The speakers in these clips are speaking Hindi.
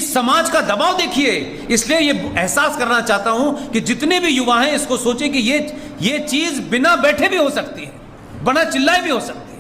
समाज का दबाव देखिए। इसलिए ये एहसास करना चाहता हूं कि जितने भी युवा हैं इसको सोचें कि ये चीज बिना बैठे भी हो सकती है, बिना चिल्लाए भी हो सकती है।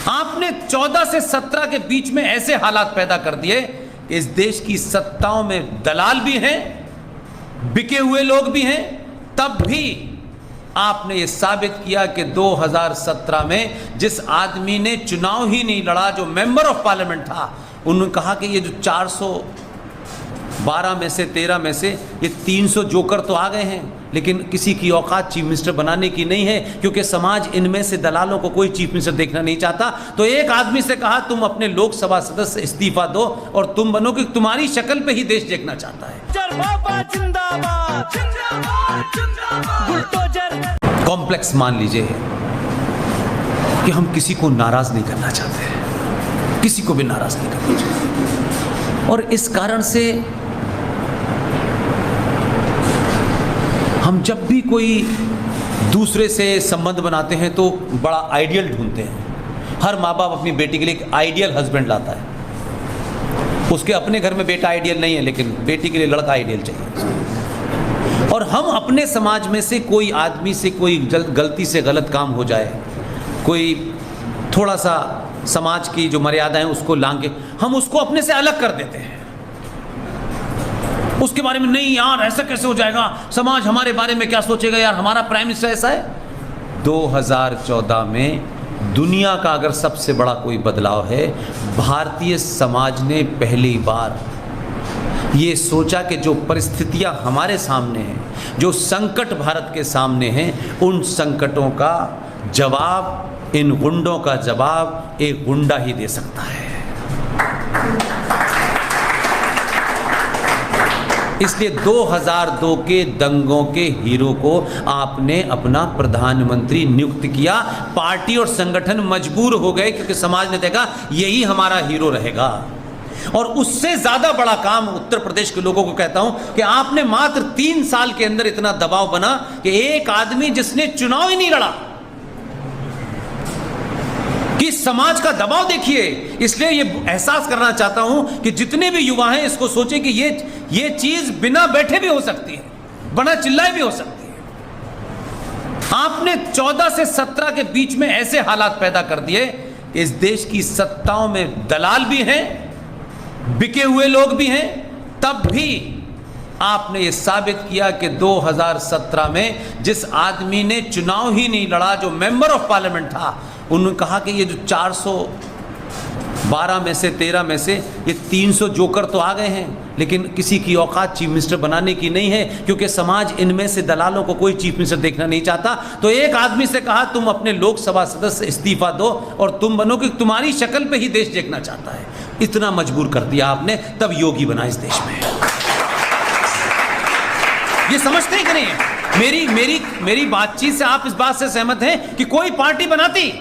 आपने 14 से 17 के बीच में ऐसे हालात पैदा कर दिए कि इस देश की सत्ताओं में दलाल भी हैं, बिके हुए लोग भी हैं, तब भी आपने ये साबित किया कि 2017 में जिस आदमी ने चुनाव ही नहीं लड़ा, जो मेंबर ऑफ पार्लियामेंट था, उन्होंने कहा कि ये जो 412 में से 13 में से ये 300 जोकर तो आ गए हैं, लेकिन किसी की औकात चीफ मिनिस्टर बनाने की नहीं है, क्योंकि समाज इनमें से दलालों को कोई चीफ मिनिस्टर देखना नहीं चाहता। तो एक आदमी से कहा तुम अपने लोकसभा सदस्य से इस्तीफा दो और तुम बनो कि तुम्हारी शक्ल पे ही देश देखना चाहता है। कॉम्प्लेक्स मान लीजिए कि हम किसी को नाराज नहीं करना चाहते हैं, किसी को भी नाराज नहीं करना चाहते, और इस कारण से हम जब भी कोई दूसरे से संबंध बनाते हैं तो बड़ा आइडियल ढूंढते हैं। हर माँ बाप अपनी बेटी के लिए एक आइडियल हस्बैंड लाता है। उसके अपने घर में बेटा आइडियल नहीं है, लेकिन बेटी के लिए लड़का आइडियल चाहिए। और हम अपने समाज में से कोई आदमी से कोई गलती से गलत काम हो जाए, कोई थोड़ा सा समाज की जो मर्यादाएं उसको लांघे, हम उसको अपने से अलग कर देते हैं। उसके बारे में नहीं यार ऐसा कैसे हो जाएगा, समाज हमारे बारे में क्या सोचेगा, यार हमारा प्राइम मिनिस्टर ऐसा है। 2014 में दुनिया का अगर सबसे बड़ा कोई बदलाव है, भारतीय समाज ने पहली बार ये सोचा कि जो परिस्थितियां हमारे सामने हैं, जो संकट भारत के सामने हैं, उन संकटों का जवाब, इन गुंडों का जवाब एक गुंडा ही दे सकता है। इसलिए 2002 के दंगों के हीरो को आपने अपना प्रधानमंत्री नियुक्त किया। पार्टी और संगठन मजबूर हो गए क्योंकि समाज ने देखा यही हमारा हीरो रहेगा। और उससे ज्यादा बड़ा काम उत्तर प्रदेश के लोगों को कहता हूं कि आपने मात्र 3 साल के अंदर इतना दबाव बना कि एक आदमी जिसने चुनाव ही नहीं लड़ा, कि समाज का दबाव देखिए। इसलिए ये एहसास करना चाहता हूं कि जितने भी युवा हैं इसको सोचें कि ये चीज बिना बैठे भी हो सकती है, बिना चिल्लाए भी हो सकती है। आपने 14 से 17 के बीच में ऐसे हालात पैदा कर दिए कि इस देश की सत्ताओं में दलाल भी हैं, बिके हुए लोग भी हैं, तब भी आपने ये साबित किया कि 2017 में जिस आदमी ने चुनाव ही नहीं लड़ा, जो मेंबर ऑफ पार्लियामेंट था, उन्होंने कहा कि ये जो 412 में से 13 में से ये 300 जोकर तो आ गए हैं, लेकिन किसी की औकात चीफ मिनिस्टर बनाने की नहीं है, क्योंकि समाज इनमें से दलालों को कोई चीफ मिनिस्टर देखना नहीं चाहता। तो एक आदमी से कहा तुम अपने लोकसभा सदस्य से इस्तीफा दो और तुम बनो कि तुम्हारी शक्ल पे ही देश देखना चाहता है। इतना मजबूर कर दिया आपने, तब योगी बना इस देश में। ये समझते हैं कि नहीं? मेरी बातचीत से आप इस बात से सहमत हैं कि कोई पार्टी बनाती,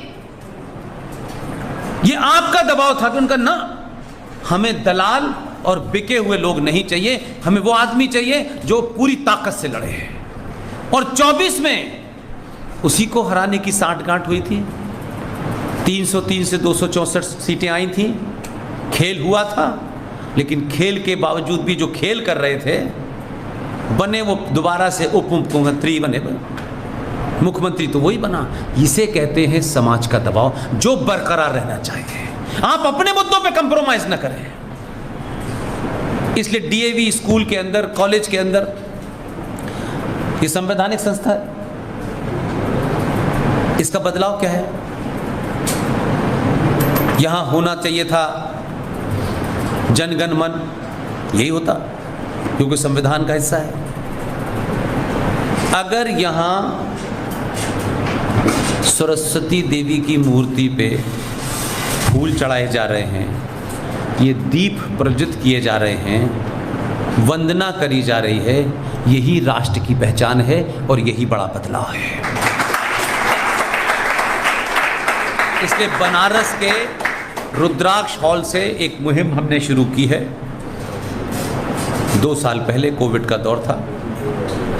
ये आपका दबाव था कि उनका ना, हमें दलाल और बिके हुए लोग नहीं चाहिए, हमें वो आदमी चाहिए जो पूरी ताकत से लड़े। और 24 में उसी को हराने की साठगांठ हुई थी। 303 से 264 सीटें आई थी, खेल हुआ था, लेकिन खेल के बावजूद भी जो खेल कर रहे थे, बने वो दोबारा से उप मुख्यमंत्री बने, मुख्यमंत्री तो वही बना। इसे कहते हैं समाज का दबाव, जो बरकरार रहना चाहिए। आप अपने मुद्दों पे कंप्रोमाइज ना करें। इसलिए डीएवी स्कूल के अंदर, कॉलेज के अंदर, ये संवैधानिक संस्था है, इसका बदलाव क्या है? यहां होना चाहिए था जनगण मन, यही होता क्योंकि संविधान का हिस्सा है। अगर यहां सरस्वती देवी की मूर्ति पे फूल चढ़ाए जा रहे हैं, ये दीप प्रज्वलित किए जा रहे हैं, वंदना करी जा रही है, यही राष्ट्र की पहचान है और यही बड़ा बदलाव है। इसलिए बनारस के रुद्राक्ष हॉल से एक मुहिम हमने शुरू की है। 2 साल पहले कोविड का दौर था,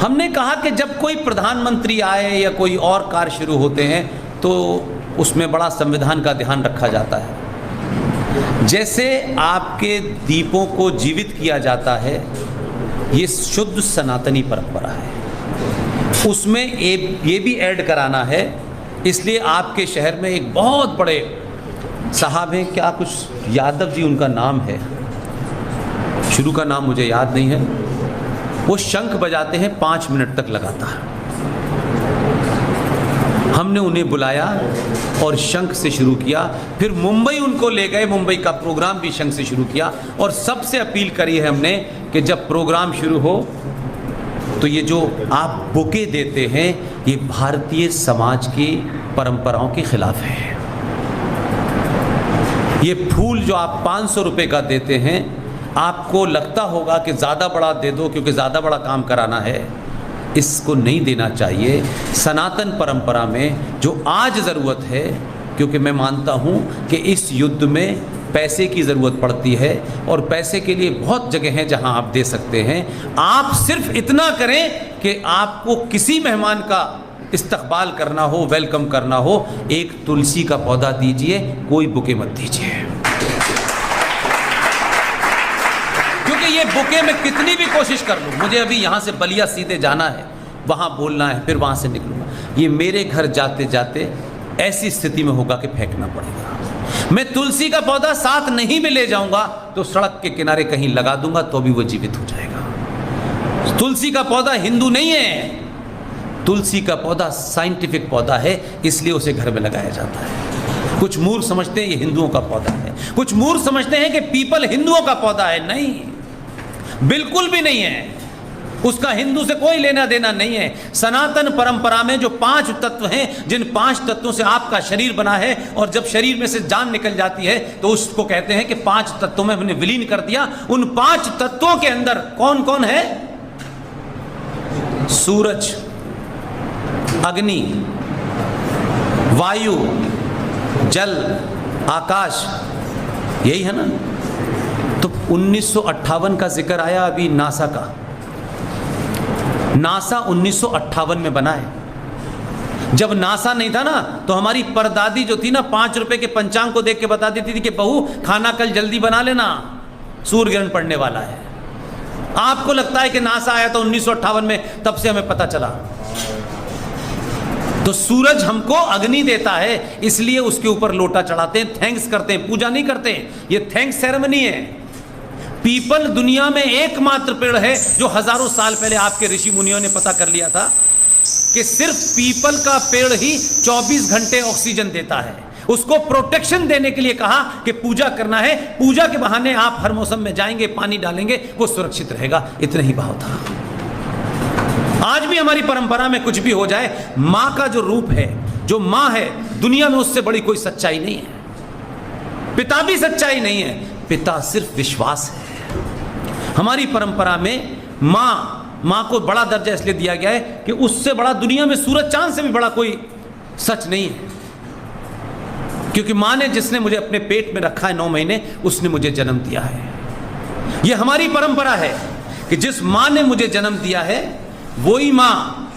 हमने कहा कि जब कोई प्रधानमंत्री आए या कोई और कार्य शुरू होते हैं तो उसमें बड़ा संविधान का ध्यान रखा जाता है। जैसे आपके दीपों को जीवित किया जाता है, ये शुद्ध सनातनी परंपरा है, उसमें ये भी ऐड कराना है। इसलिए आपके शहर में एक बहुत बड़े साहब हैं, क्या कुछ यादव जी उनका नाम है, शुरू का नाम मुझे याद नहीं है, वो शंख बजाते हैं 5 मिनट तक लगातार। हमने उन्हें बुलाया और शंख से शुरू किया, फिर मुंबई उनको ले गए, मुंबई का प्रोग्राम भी शंख से शुरू किया। और सबसे अपील करी है हमने कि जब प्रोग्राम शुरू हो तो ये जो आप बुके देते हैं, ये भारतीय समाज की परंपराओं के खिलाफ है। ये फूल जो आप 500 रुपये का देते हैं, आपको लगता होगा कि ज़्यादा बड़ा दे दो क्योंकि ज़्यादा बड़ा काम कराना है, इसको नहीं देना चाहिए। सनातन परंपरा में जो आज ज़रूरत है, क्योंकि मैं मानता हूँ कि इस युद्ध में पैसे की ज़रूरत पड़ती है और पैसे के लिए बहुत जगह हैं जहाँ आप दे सकते हैं। आप सिर्फ इतना करें कि आपको किसी मेहमान का इस्तकबाल करना हो, वेलकम करना हो, एक तुलसी का पौधा दीजिए, कोई बुके मत दीजिए। क्योंकि ये बुके में कितनी भी कोशिश कर लूँ, मुझे अभी यहाँ से बलिया सीधे जाना है, वहाँ बोलना है, फिर वहाँ से निकलूँगा, ये मेरे घर जाते जाते ऐसी स्थिति में होगा कि फेंकना पड़ेगा। मैं तुलसी का पौधा साथ नहीं भी ले जाऊंगा तो सड़क के किनारे कहीं लगा दूंगा तो भी वो जीवित हो जाएगा। तुलसी का पौधा हिंदू नहीं है, तुलसी का पौधा साइंटिफिक पौधा है, इसलिए उसे घर में लगाया जाता है। कुछ मूर्ख समझते हैं ये हिंदुओं का पौधा है, कुछ मूर्ख समझते हैं कि पीपल हिंदुओं का पौधा है। नहीं, बिल्कुल भी नहीं है, उसका हिंदू से कोई लेना देना नहीं है। सनातन परंपरा में जो 5 तत्व हैं, जिन 5 तत्वों से आपका शरीर बना है, और जब शरीर में से जान निकल जाती है तो उसको कहते हैं कि 5 तत्वों में हमने विलीन कर दिया। उन 5 तत्वों के अंदर कौन कौन है? सूरज, अग्नि, वायु, जल, आकाश, यही है ना। तो 1958 का जिक्र आया अभी नासा का। नासा 1958 में बना है। जब नासा नहीं था ना, तो हमारी परदादी जो थी ना, 5 रुपए के पंचांग को देख के बता देती थी कि बहू खाना कल जल्दी बना लेना, सूर्य ग्रहण पड़ने वाला है। आपको लगता है कि नासा आया था 1958 में, तब से हमें पता चला। तो सूरज हमको अग्नि देता है, इसलिए उसके ऊपर लोटा चढ़ाते हैं, थैंक्स करते हैं, पूजा नहीं करते। ये थैंक्स सेरेमनी है। पीपल दुनिया में एकमात्र पेड़ है जो हजारों साल पहले आपके ऋषि मुनियों ने पता कर लिया था कि सिर्फ पीपल का पेड़ ही 24 घंटे ऑक्सीजन देता है। उसको प्रोटेक्शन देने के लिए कहा कि पूजा करना है, पूजा के बहाने आप हर मौसम में जाएंगे, पानी डालेंगे, वो सुरक्षित रहेगा। इतना ही भाव था। आज भी हमारी परंपरा में कुछ भी हो जाए, मां का जो रूप है, जो मां है, दुनिया में उससे बड़ी कोई सच्चाई नहीं है। पिता भी सच्चाई नहीं है, पिता सिर्फ विश्वास है। हमारी परंपरा में मां को बड़ा दर्जा इसलिए दिया गया है कि उससे बड़ा दुनिया में सूरज चांद से भी बड़ा कोई सच नहीं है। क्योंकि मां ने, जिसने मुझे अपने पेट में रखा है 9 महीने, उसने मुझे जन्म दिया है। यह हमारी परंपरा है कि जिस मां ने मुझे जन्म दिया है, वही मां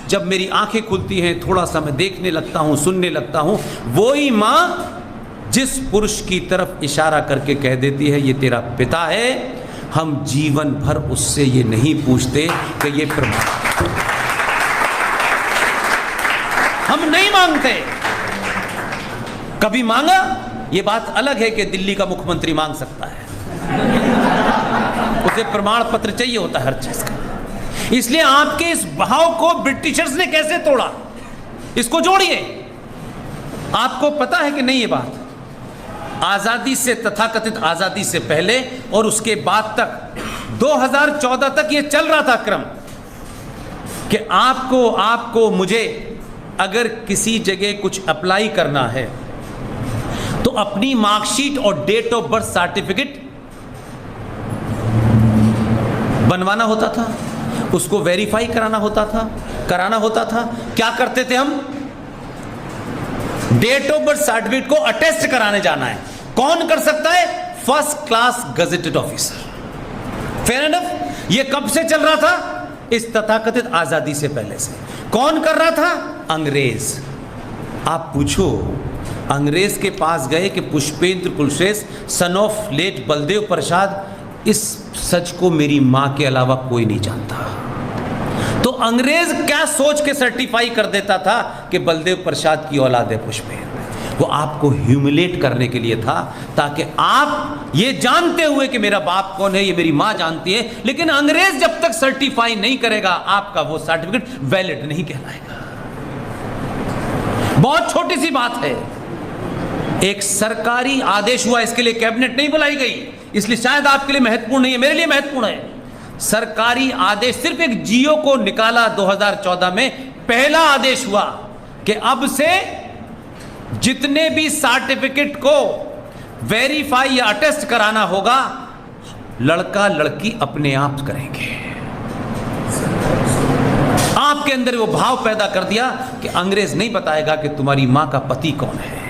जब मेरी आंखें खुलती हैं, थोड़ा सा मैं देखने लगता हूं, सुनने लगता हूं, वही मां जिस पुरुष की तरफ इशारा करके कह देती है ये तेरा पिता है, हम जीवन भर उससे ये नहीं पूछते कि ये प्रमाण, हम नहीं मांगते। कभी मांगा, ये बात अलग है कि दिल्ली का मुख्यमंत्री मांग सकता है, उसे प्रमाण पत्र चाहिए होता है हर चीज का। इसलिए आपके इस भाव को ब्रिटिशर्स ने कैसे तोड़ा, इसको जोड़िए। आपको पता है कि नहीं ये बात? आजादी से, तथाकथित आजादी से पहले और उसके बाद तक 2014 तक ये चल रहा था क्रम कि आपको मुझे अगर किसी जगह कुछ अप्लाई करना है तो अपनी मार्कशीट और डेट ऑफ बर्थ सर्टिफिकेट बनवाना होता था, उसको वेरीफाई कराना होता था। क्या करते थे हम? डेट ऑफ बर्थ सर्टिफिकेट को अटेस्ट कराने जाना है। कौन कर सकता है? First class gazetted officer. Fair enough. ये कब से चल रहा था? इस तथाकथित आजादी से पहले से। कौन कर रहा था? अंग्रेज। आप पूछो अंग्रेज के पास गए कि Pushpendra Kulshreshtha son of late Baldev Prasad, इस सच को मेरी मां के अलावा कोई नहीं जानता। तो अंग्रेज क्या सोच के सर्टिफाई कर देता था कि बलदेव प्रसाद की औलाद है पुष्पेंद्र? वो आपको ह्यूमिलेट करने के लिए था, ताकि आप ये जानते हुए कि मेरा बाप कौन है ये मेरी मां जानती है, लेकिन अंग्रेज जब तक सर्टिफाई नहीं करेगा आपका वो सर्टिफिकेट वैलिड नहीं कहलाएगा। बहुत छोटी सी बात है, एक सरकारी आदेश हुआ, इसके लिए कैबिनेट नहीं बुलाई गई, इसलिए शायद आपके लिए महत्वपूर्ण नहीं है, मेरे लिए महत्वपूर्ण है। सरकारी आदेश, सिर्फ एक जियो को निकाला 2014 में, पहला आदेश हुआ कि अब से जितने भी सर्टिफिकेट को वेरीफाई या अटेस्ट कराना होगा, लड़का लड़की अपने आप करेंगे। आपके अंदर वो भाव पैदा कर दिया कि अंग्रेज नहीं बताएगा कि तुम्हारी मां का पति कौन है,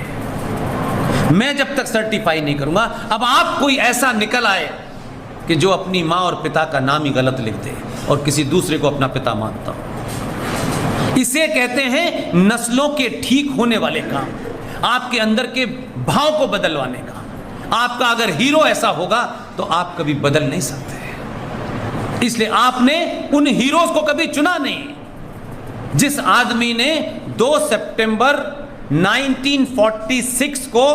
मैं जब तक सर्टिफाई नहीं करूंगा। अब आप कोई ऐसा निकल आए कि जो अपनी मां और पिता का नाम ही गलत लिख दे और किसी दूसरे को अपना पिता मानता हो, इसे कहते हैं नस्लों के ठीक होने वाले काम, आपके अंदर के भाव को बदलवाने का। आपका अगर हीरो ऐसा होगा तो आप कभी बदल नहीं सकते, इसलिए आपने उन हीरोज को कभी चुना नहीं। जिस आदमी ने 2 सितंबर 1946 को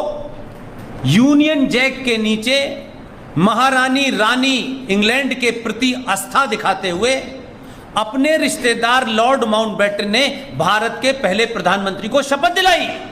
यूनियन जैक के नीचे महारानी रानी इंग्लैंड के प्रति आस्था दिखाते हुए अपने रिश्तेदार लॉर्ड माउंटबेटन ने भारत के पहले प्रधानमंत्री को शपथ दिलाई।